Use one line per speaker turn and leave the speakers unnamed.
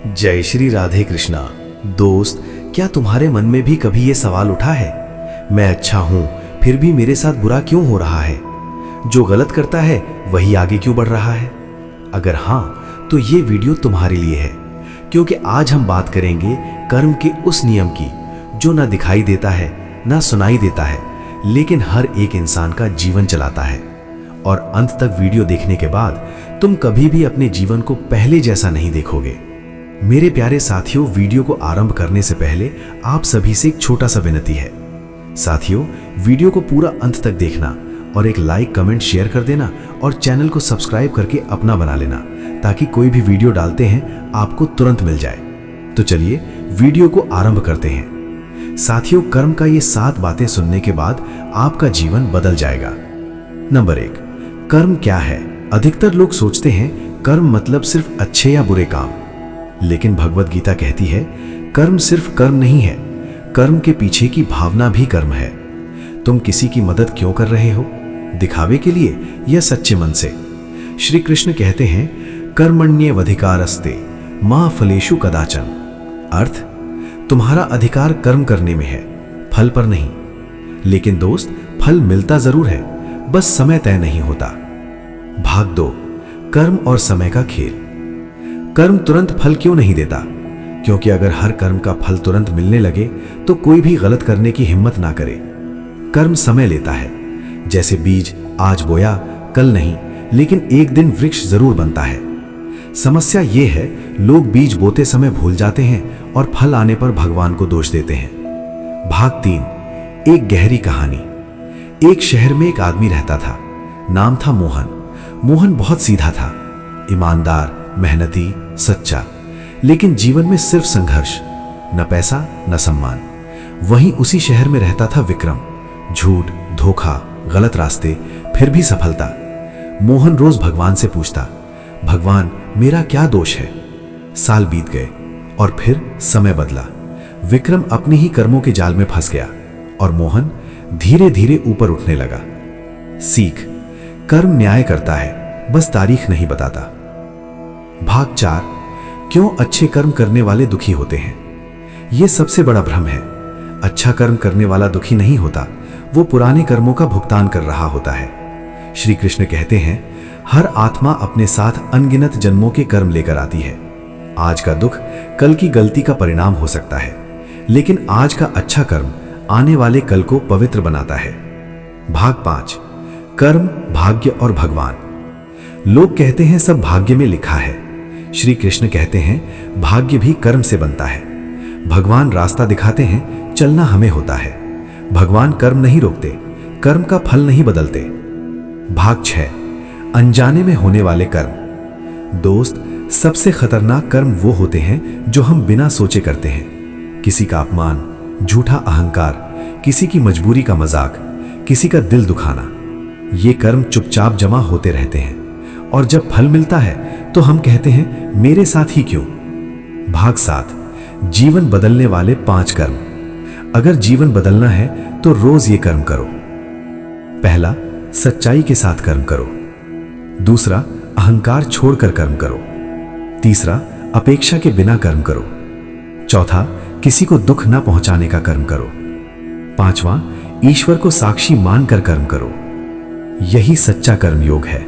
जय श्री राधे कृष्णा। दोस्त, क्या तुम्हारे मन में भी कभी ये सवाल उठा है, मैं अच्छा हूं फिर भी मेरे साथ बुरा क्यों हो रहा है? जो गलत करता है वही आगे क्यों बढ़ रहा है? अगर हां, तो ये वीडियो तुम्हारे लिए है, क्योंकि आज हम बात करेंगे कर्म के उस नियम की जो ना दिखाई देता है ना सुनाई देता है, लेकिन हर एक इंसान का जीवन चलाता है। और अंत तक वीडियो देखने के बाद तुम कभी भी अपने जीवन को पहले जैसा नहीं देखोगे। मेरे प्यारे साथियों, वीडियो को आरंभ करने से पहले आप सभी से एक छोटा सा विनती है। साथियों, वीडियो को पूरा अंत तक देखना और एक लाइक कमेंट शेयर कर देना और चैनल को सब्सक्राइब करके अपना बना लेना, ताकि कोई भी वीडियो डालते हैं आपको तुरंत मिल जाए। तो चलिए वीडियो को आरंभ करते हैं। साथियों, कर्म का ये 7 बातें सुनने के बाद आपका जीवन बदल जाएगा। नंबर 1, कर्म क्या है? अधिकतर लोग सोचते हैं कर्म मतलब सिर्फ अच्छे या बुरे काम, लेकिन भगवद गीता कहती है कर्म सिर्फ कर्म नहीं है, कर्म के पीछे की भावना भी कर्म है। तुम किसी की मदद क्यों कर रहे हो? दिखावे के लिए या सच्चे मन से? श्री कृष्ण कहते हैं कर्मण्येवाधिकारस्ते मा फलेषु कदाचन। अर्थ, तुम्हारा अधिकार कर्म करने में है, फल पर नहीं। लेकिन दोस्त, फल मिलता जरूर है, बस समय तय नहीं होता। भाग 2, कर्म और समय का खेल। कर्म तुरंत फल क्यों नहीं देता? क्योंकि अगर हर कर्म का फल तुरंत मिलने लगे तो कोई भी गलत करने की हिम्मत ना करे। कर्म समय लेता है। जैसे बीज आज बोया कल नहीं, लेकिन एक दिन वृक्ष जरूर बनता है। समस्या यह है, लोग बीज बोते समय भूल जाते हैं और फल आने पर भगवान को दोष देते हैं। भाग 3, एक गहरी कहानी। एक शहर में एक आदमी रहता था, नाम था मोहन। मोहन बहुत सीधा था, ईमानदार, मेहनती, सच्चा, लेकिन जीवन में सिर्फ संघर्ष, न पैसा न सम्मान। वहीं उसी शहर में रहता था विक्रम। झूठ, धोखा, गलत रास्ते, फिर भी सफलता। मोहन रोज भगवान से पूछता, भगवान मेरा क्या दोष है? साल बीत गए और फिर समय बदला। विक्रम अपने ही कर्मों के जाल में फंस गया और मोहन धीरे धीरे ऊपर उठने लगा। सीख, कर्म न्याय करता है, बस तारीख नहीं बताता। भाग 4, क्यों अच्छे कर्म करने वाले दुखी होते हैं? यह सबसे बड़ा भ्रम है। अच्छा कर्म करने वाला दुखी नहीं होता, वो पुराने कर्मों का भुगतान कर रहा होता है। श्री कृष्ण कहते हैं हर आत्मा अपने साथ अनगिनत जन्मों के कर्म लेकर आती है। आज का दुख कल की गलती का परिणाम हो सकता है, लेकिन आज का अच्छा कर्म आने वाले कल को पवित्र बनाता है। भाग 5, कर्म, भाग्य और भगवान। लोग कहते हैं सब भाग्य में लिखा है। श्री कृष्ण कहते हैं भाग्य भी कर्म से बनता है। भगवान रास्ता दिखाते हैं, चलना हमें होता है। भगवान कर्म नहीं रोकते, कर्म का फल नहीं बदलते। भाग 6, अनजाने में होने वाले कर्म। दोस्त, सबसे खतरनाक कर्म वो होते हैं जो हम बिना सोचे करते हैं। किसी का अपमान, झूठा अहंकार, किसी की मजबूरी का मजाक, किसी का दिल दुखाना। ये कर्म चुपचाप जमा होते रहते हैं और जब फल मिलता है तो हम कहते हैं मेरे साथ ही क्यों? भाग 7, जीवन बदलने वाले 5 कर्म। अगर जीवन बदलना है तो रोज ये कर्म करो। पहला, सच्चाई के साथ कर्म करो। दूसरा, अहंकार छोड़कर कर्म करो। तीसरा, अपेक्षा के बिना कर्म करो। चौथा, किसी को दुख न पहुंचाने का कर्म करो। पांचवा, ईश्वर को साक्षी मानकर कर्म करो। यही सच्चा कर्म योग है।